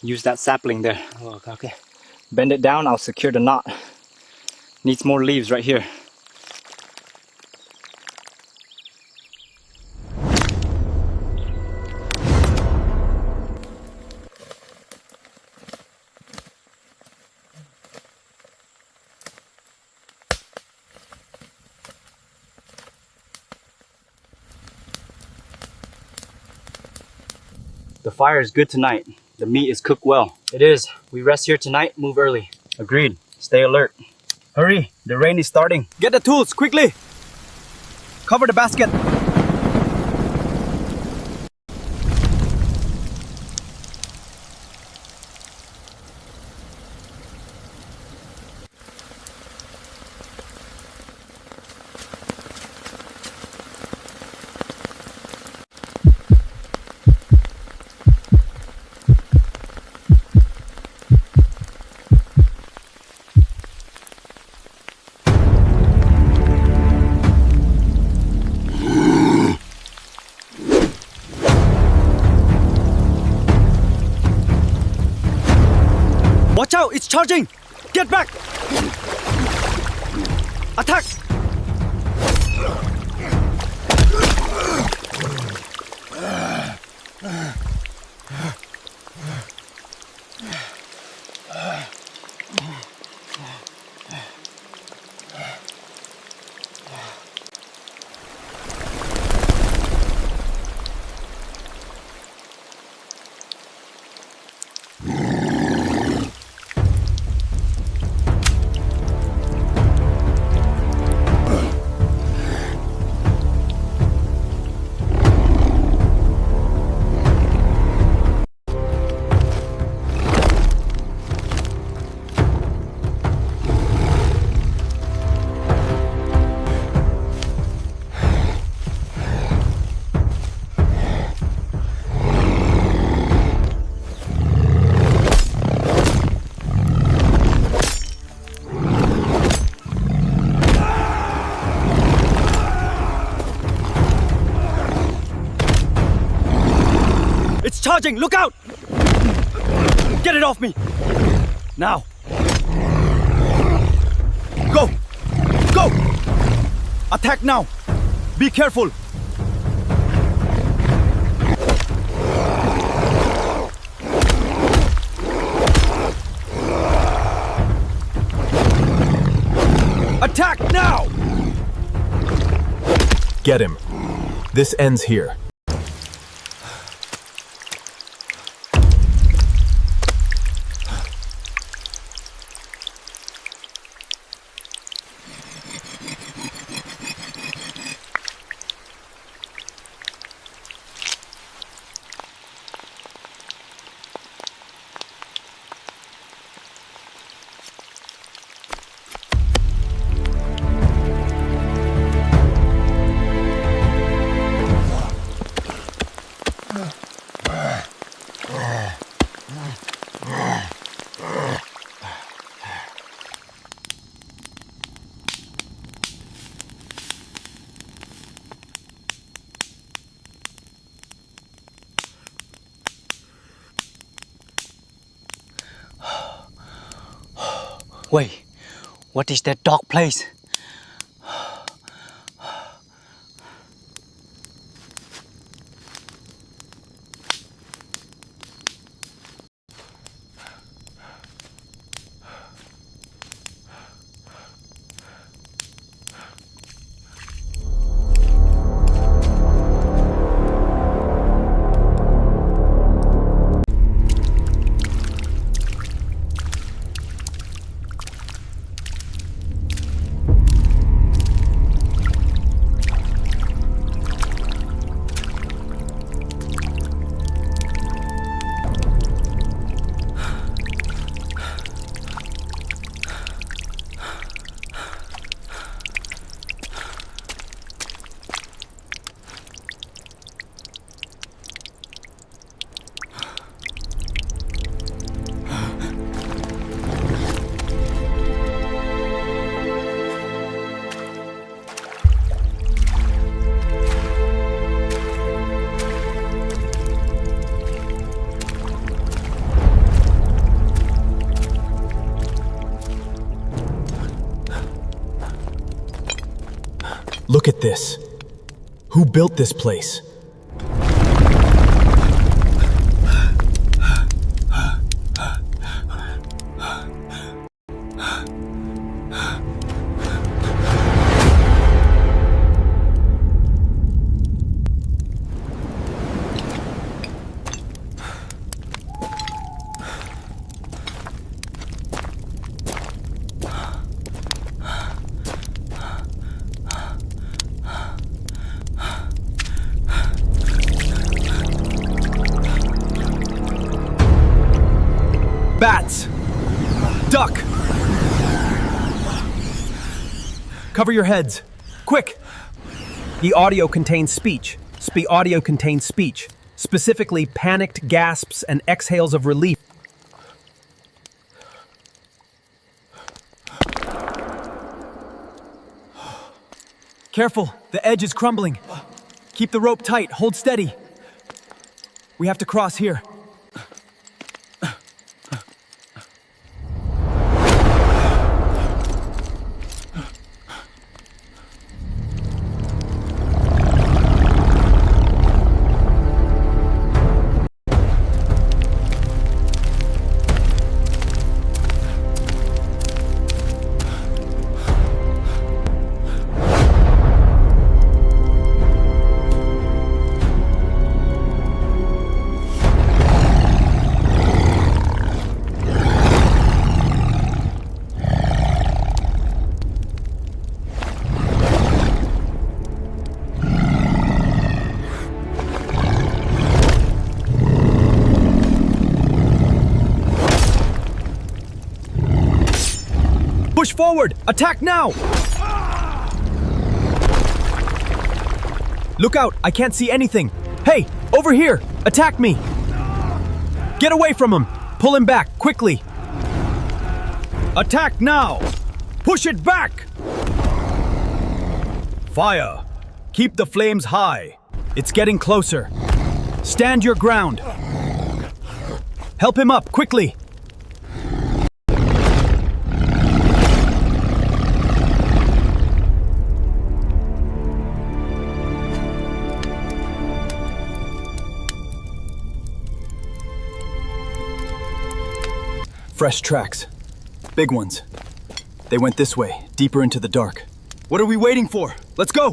use that sapling there. Oh, okay. Bend it down, I'll secure the knot. Needs more leaves right here. The fire is good tonight. The meat is cooked well. It is. We rest here tonight, move early. Agreed. Stay alert. Hurry, the rain is starting. Get the tools, quickly! Cover the basket. Watch out, it's charging! Get back! Attack! It's charging! Look out! Get it off me! Now! Go! Go! Attack now! Be careful! Attack now! Get him. This ends here. Wait, what is that dark place? Look at this. Who built this place? Bats! Duck! Cover your heads. Quick! The audio contains speech. Audio contains speech. Specifically, panicked gasps and exhales of relief. Careful, the edge is crumbling. Keep the rope tight, hold steady. We have to cross here. Push forward! Attack now! Look out! I can't see anything! Hey! Over here! Attack me! Get away from him! Pull him back, quickly! Attack now! Push it back! Fire! Keep the flames high! It's getting closer. Stand your ground! Help him up, quickly! Fresh tracks. Big ones. They went this way, deeper into the dark. What are we waiting for? Let's go!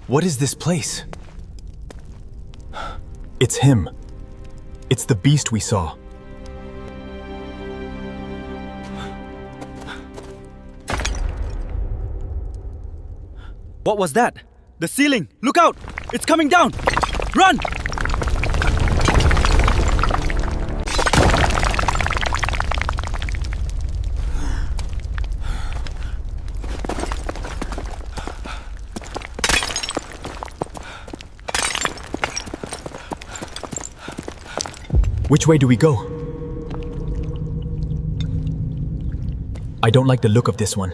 What is this place? It's him. It's the beast we saw. What was that? The ceiling! Look out! It's coming down! Run! Which way do we go? I don't like the look of this one.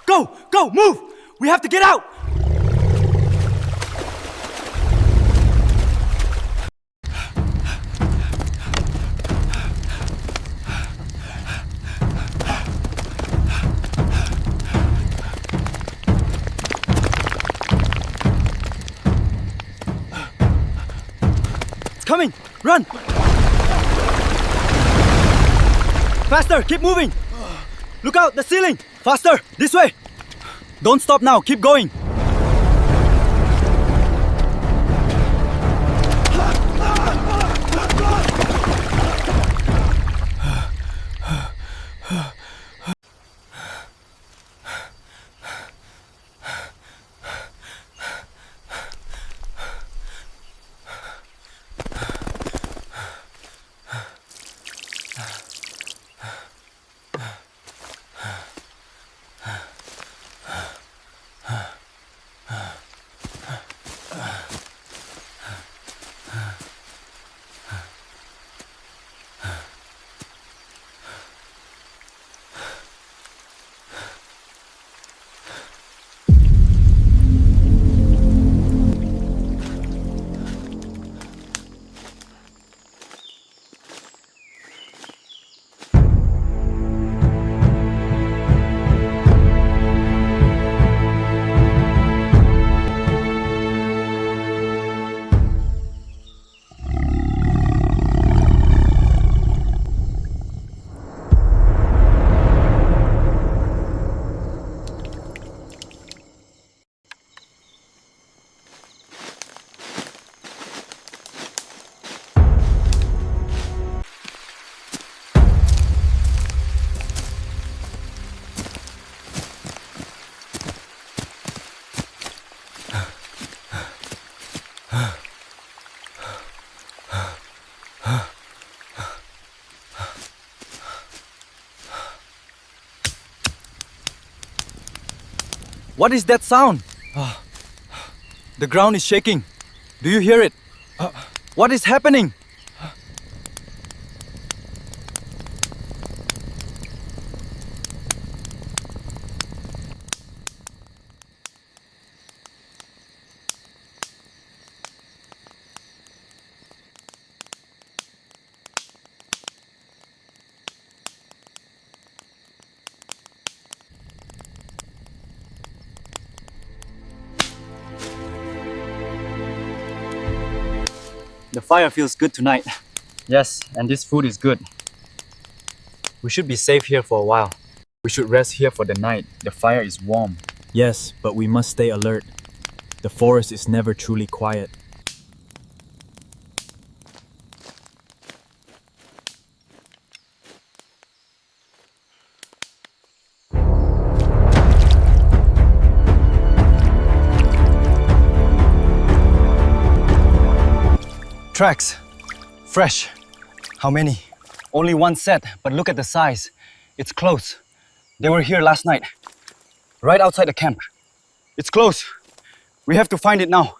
Go! Go! Move! We have to get out! It's coming! Run! Faster! Keep moving! Look out! The ceiling! Faster! This way! Don't stop now! Keep going! What is that sound? The ground is shaking. Do you hear it? What is happening? The fire feels good tonight. Yes, and this food is good. We should be safe here for a while. We should rest here for the night. The fire is warm. Yes, but we must stay alert. The forest is never truly quiet. Tracks. Fresh. How many? Only one set, but look at the size. It's close. They were here last night. Right outside the camp. It's close. We have to find it now.